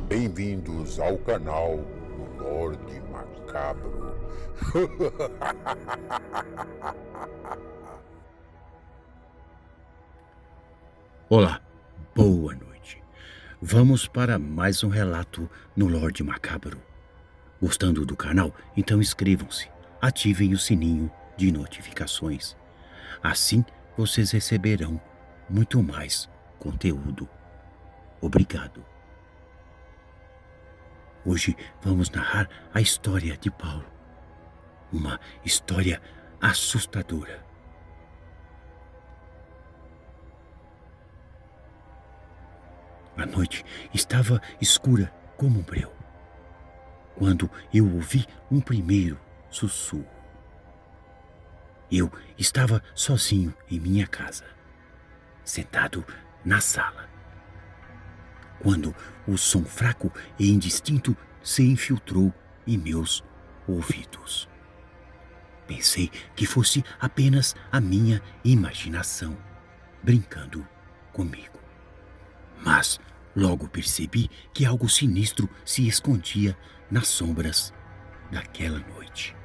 Bem-vindos ao canal do Lorde Macabro. Olá, boa noite. Vamos para mais um relato no Lorde Macabro. Gostando do canal? Então inscrevam-se, ativem o sininho de notificações. Assim vocês receberão muito mais conteúdo. Obrigado. Hoje vamos narrar a história de Paulo. Uma história assustadora. A noite estava escura como um breu, quando eu ouvi um primeiro sussurro. Eu estava sozinho em minha casa, sentado na sala, quando o som fraco e indistinto se infiltrou em meus ouvidos. Pensei que fosse apenas a minha imaginação brincando comigo. Mas logo percebi que algo sinistro se escondia nas sombras daquela noite.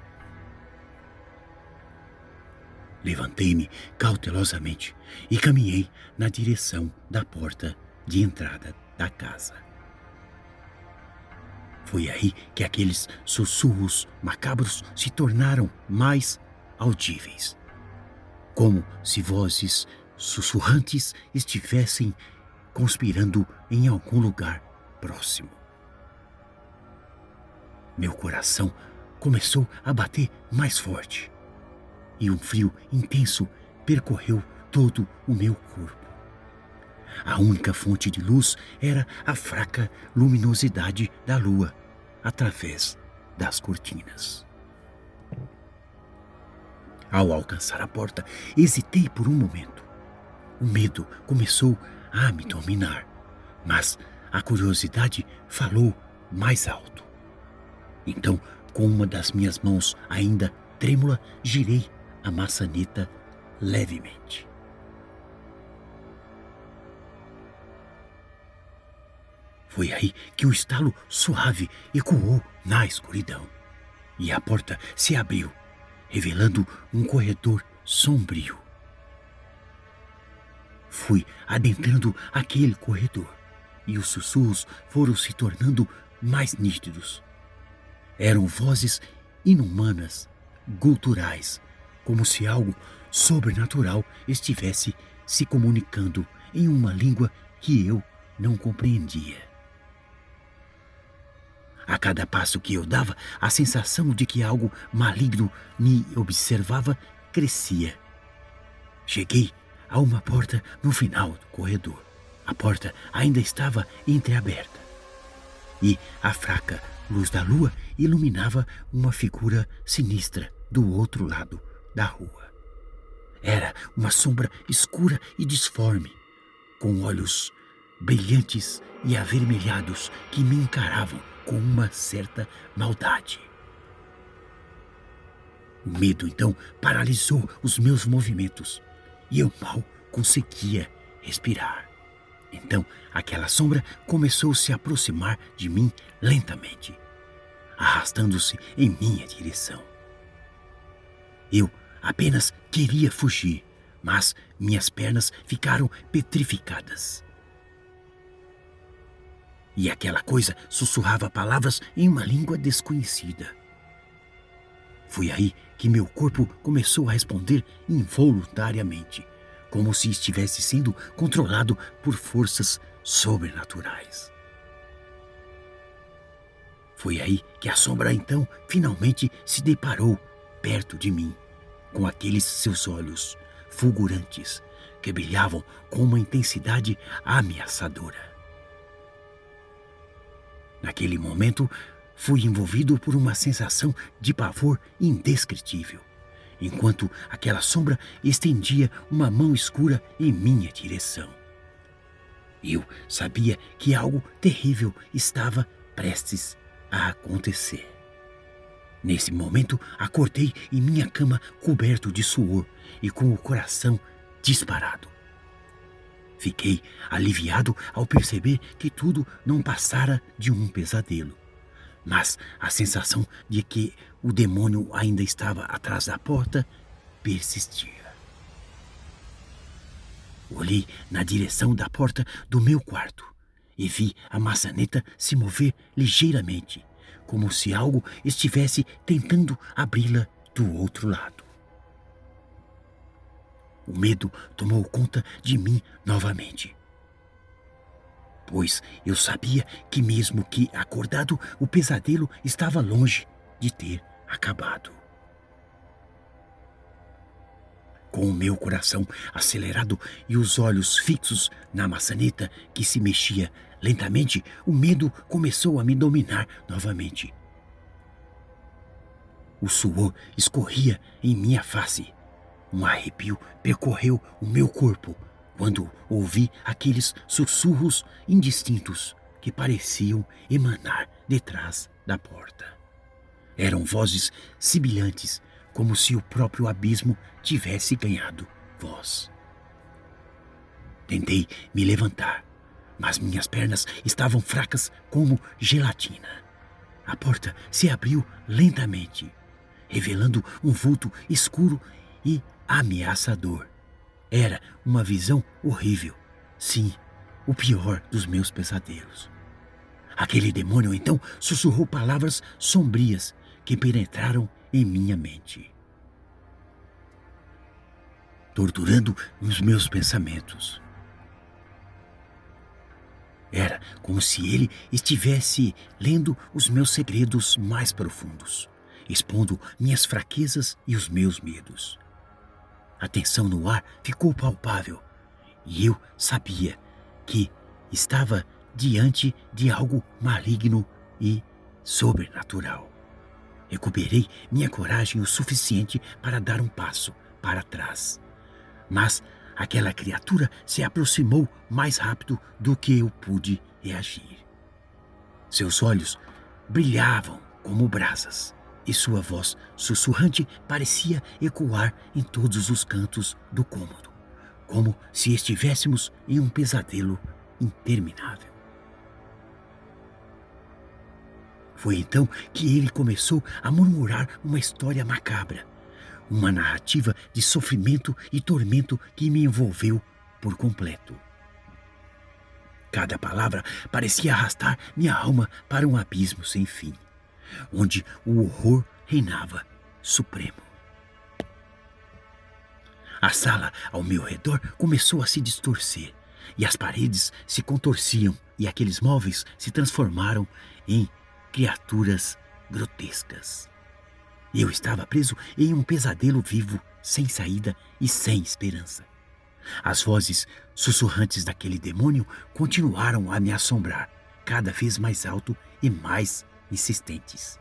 Levantei-me cautelosamente e caminhei na direção da porta de entrada da casa. Foi aí que aqueles sussurros macabros se tornaram mais audíveis, como se vozes sussurrantes estivessem conspirando em algum lugar próximo. Meu coração começou a bater mais forte e um frio intenso percorreu todo o meu corpo. A única fonte de luz era a fraca luminosidade da lua através das cortinas. Ao alcançar a porta, hesitei por um momento. O medo começou a me dominar, mas a curiosidade falou mais alto. Então, com uma das minhas mãos ainda trêmula, girei a maçaneta levemente. Foi aí que um estalo suave ecoou na escuridão e a porta se abriu, revelando um corredor sombrio. Fui adentrando aquele corredor e os sussurros foram se tornando mais nítidos. Eram vozes inumanas, guturais, como se algo sobrenatural estivesse se comunicando em uma língua que eu não compreendia. A cada passo que eu dava, a sensação de que algo maligno me observava crescia. Cheguei a uma porta no final do corredor. A porta ainda estava entreaberta e a fraca luz da lua iluminava uma figura sinistra do outro lado da rua. Era uma sombra escura e disforme, com olhos brilhantes e avermelhados que me encaravam com uma certa maldade. O medo então paralisou os meus movimentos e eu mal conseguia respirar. Então aquela sombra começou a se aproximar de mim lentamente, arrastando-se em minha direção. Eu apenas queria fugir, mas minhas pernas ficaram petrificadas. E aquela coisa sussurrava palavras em uma língua desconhecida. Foi aí que meu corpo começou a responder involuntariamente, como se estivesse sendo controlado por forças sobrenaturais. Foi aí que a sombra então finalmente se deparou perto de mim, com aqueles seus olhos fulgurantes que brilhavam com uma intensidade ameaçadora. Naquele momento, fui envolvido por uma sensação de pavor indescritível, enquanto aquela sombra estendia uma mão escura em minha direção. Eu sabia que algo terrível estava prestes a acontecer. Nesse momento, acordei em minha cama coberto de suor e com o coração disparado. Fiquei aliviado ao perceber que tudo não passara de um pesadelo. Mas a sensação de que o demônio ainda estava atrás da porta persistia. Olhei na direção da porta do meu quarto e vi a maçaneta se mover ligeiramente, como se algo estivesse tentando abri-la do outro lado. O medo tomou conta de mim novamente, pois eu sabia que, mesmo que acordado, o pesadelo estava longe de ter acabado. Com o meu coração acelerado e os olhos fixos na maçaneta que se mexia lentamente, o medo começou a me dominar novamente. O suor escorria em minha face. Um arrepio percorreu o meu corpo quando ouvi aqueles sussurros indistintos que pareciam emanar detrás da porta. Eram vozes sibilantes, como se o próprio abismo tivesse ganhado voz. Tentei me levantar, mas minhas pernas estavam fracas como gelatina. A porta se abriu lentamente, revelando um vulto escuro e ameaçador. Era uma visão horrível. Sim, o pior dos meus pesadelos. Aquele demônio então sussurrou palavras sombrias que penetraram em minha mente, torturando os meus pensamentos. Era como se ele estivesse lendo os meus segredos mais profundos, expondo minhas fraquezas e os meus medos. A tensão no ar ficou palpável e eu sabia que estava diante de algo maligno e sobrenatural. Recuperei minha coragem o suficiente para dar um passo para trás. Mas aquela criatura se aproximou mais rápido do que eu pude reagir. Seus olhos brilhavam como brasas e sua voz sussurrante parecia ecoar em todos os cantos do cômodo, como se estivéssemos em um pesadelo interminável. Foi então que ele começou a murmurar uma história macabra, uma narrativa de sofrimento e tormento que me envolveu por completo. Cada palavra parecia arrastar minha alma para um abismo sem fim, onde o horror reinava supremo. A sala ao meu redor começou a se distorcer, e as paredes se contorciam, e aqueles móveis se transformaram em criaturas grotescas. Eu estava preso em um pesadelo vivo, sem saída e sem esperança. As vozes sussurrantes daquele demônio continuaram a me assombrar, cada vez mais alto e mais insistentes.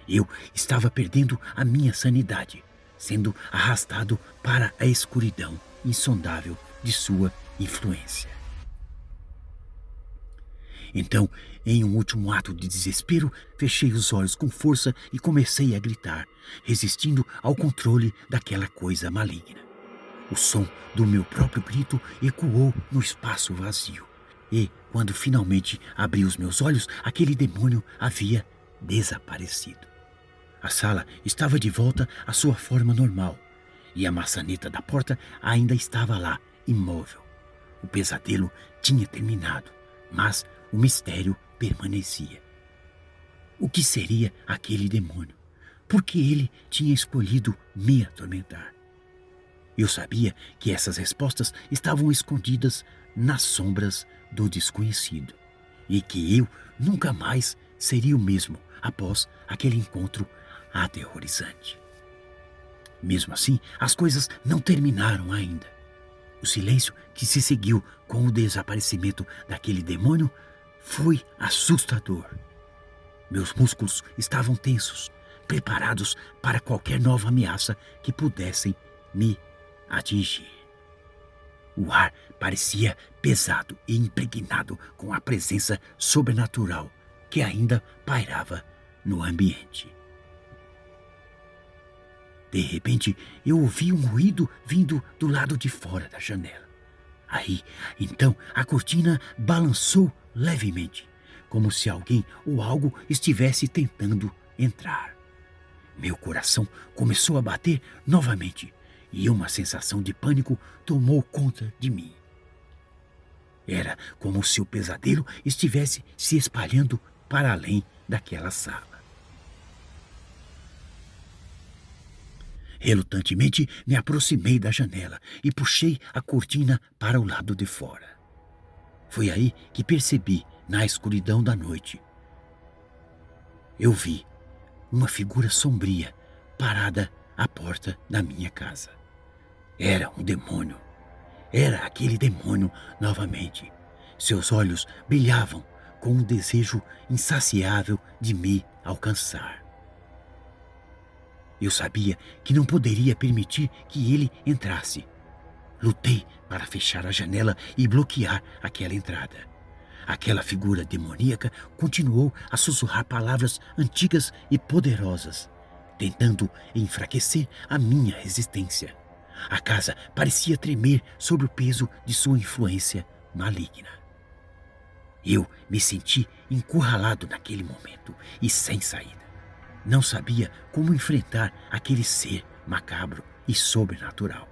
Eu estava perdendo a minha sanidade, sendo arrastado para a escuridão insondável de sua influência. Então, em um último ato de desespero, fechei os olhos com força e comecei a gritar, resistindo ao controle daquela coisa maligna. O som do meu próprio grito ecoou no espaço vazio, e, quando finalmente abri os meus olhos, aquele demônio havia desaparecido. A sala estava de volta à sua forma normal, e a maçaneta da porta ainda estava lá, imóvel. O pesadelo tinha terminado, mas o mistério permanecia. O que seria aquele demônio? Por que ele tinha escolhido me atormentar? Eu sabia que essas respostas estavam escondidas nas sombras do desconhecido, e que eu nunca mais seria o mesmo após aquele encontro aterrorizante. Mesmo assim, as coisas não terminaram ainda. O silêncio que se seguiu com o desaparecimento daquele demônio foi assustador. Meus músculos estavam tensos, preparados para qualquer nova ameaça que pudessem me atingir. O ar parecia pesado e impregnado com a presença sobrenatural que ainda pairava no ambiente. De repente, eu ouvi um ruído vindo do lado de fora da janela. Aí, então, a cortina balançou levemente, como se alguém ou algo estivesse tentando entrar. Meu coração começou a bater novamente e uma sensação de pânico tomou conta de mim. Era como se o pesadelo estivesse se espalhando para além daquela sala. Relutantemente, me aproximei da janela e puxei a cortina para o lado de fora. Foi aí que percebi, na escuridão da noite, eu vi uma figura sombria parada à porta da minha casa. Era um demônio. Era aquele demônio novamente. Seus olhos brilhavam com um desejo insaciável de me alcançar. Eu sabia que não poderia permitir que ele entrasse. Lutei para fechar a janela e bloquear aquela entrada. Aquela figura demoníaca continuou a sussurrar palavras antigas e poderosas, tentando enfraquecer a minha resistência. A casa parecia tremer sob o peso de sua influência maligna. Eu me senti encurralado naquele momento e sem saída. Não sabia como enfrentar aquele ser macabro e sobrenatural.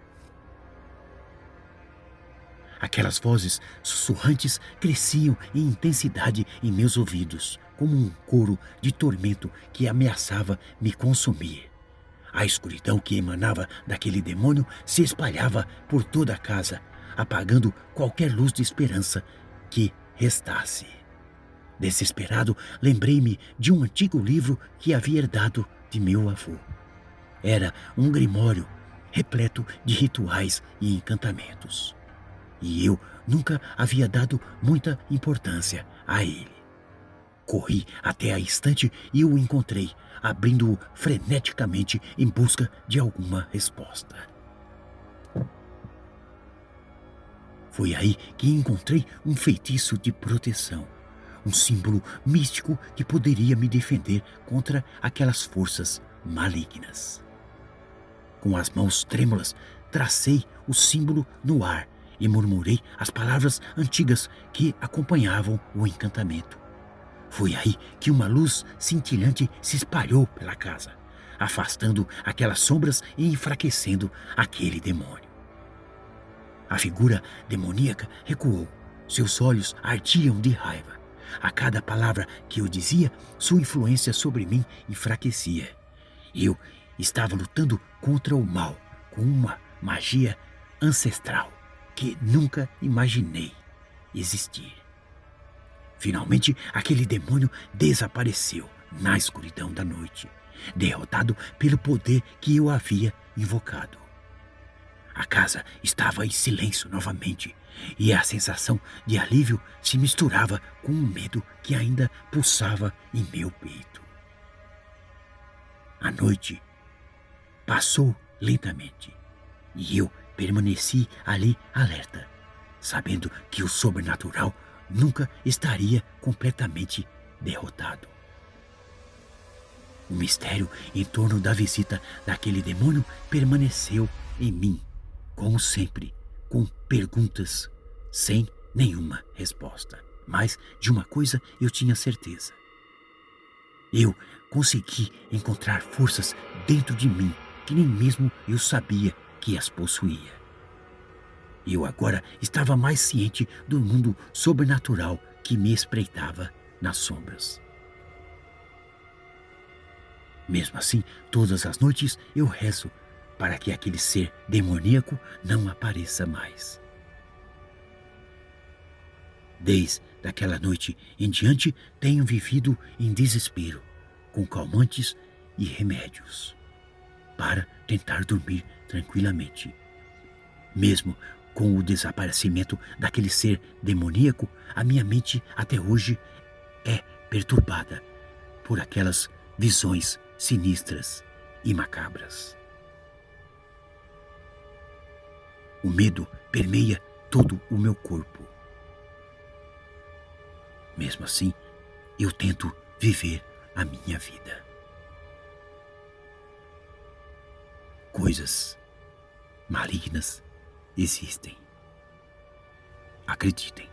Aquelas vozes sussurrantes cresciam em intensidade em meus ouvidos, como um coro de tormento que ameaçava me consumir. A escuridão que emanava daquele demônio se espalhava por toda a casa, apagando qualquer luz de esperança que restasse. Desesperado, lembrei-me de um antigo livro que havia herdado de meu avô. Era um grimório repleto de rituais e encantamentos. E eu nunca havia dado muita importância a ele. Corri até a estante e o encontrei, abrindo-o freneticamente em busca de alguma resposta. Foi aí que encontrei um feitiço de proteção, um símbolo místico que poderia me defender contra aquelas forças malignas. Com as mãos trêmulas, tracei o símbolo no ar e murmurei as palavras antigas que acompanhavam o encantamento. Foi aí que uma luz cintilante se espalhou pela casa, afastando aquelas sombras e enfraquecendo aquele demônio. A figura demoníaca recuou. Seus olhos ardiam de raiva. A cada palavra que eu dizia, sua influência sobre mim enfraquecia. Eu estava lutando contra o mal com uma magia ancestral que nunca imaginei existir. Finalmente, aquele demônio desapareceu na escuridão da noite, derrotado pelo poder que eu havia invocado. A casa estava em silêncio novamente, e a sensação de alívio se misturava com o medo que ainda pulsava em meu peito. A noite passou lentamente, e eu permaneci ali alerta, sabendo que o sobrenatural nunca estaria completamente derrotado. O mistério em torno da visita daquele demônio permaneceu em mim, como sempre, com perguntas sem nenhuma resposta. Mas de uma coisa eu tinha certeza. Eu consegui encontrar forças dentro de mim que nem mesmo eu sabia que as possuía. Eu agora estava mais ciente do mundo sobrenatural que me espreitava nas sombras. Mesmo assim, todas as noites eu rezo para que aquele ser demoníaco não apareça mais. Desde aquela noite em diante, tenho vivido em desespero, com calmantes e remédios, para tentar dormir tranquilamente. Mesmo com o desaparecimento daquele ser demoníaco, a minha mente até hoje é perturbada por aquelas visões sinistras e macabras. O medo permeia todo o meu corpo. Mesmo assim, eu tento viver a minha vida. Coisas malignas existem. Acreditem.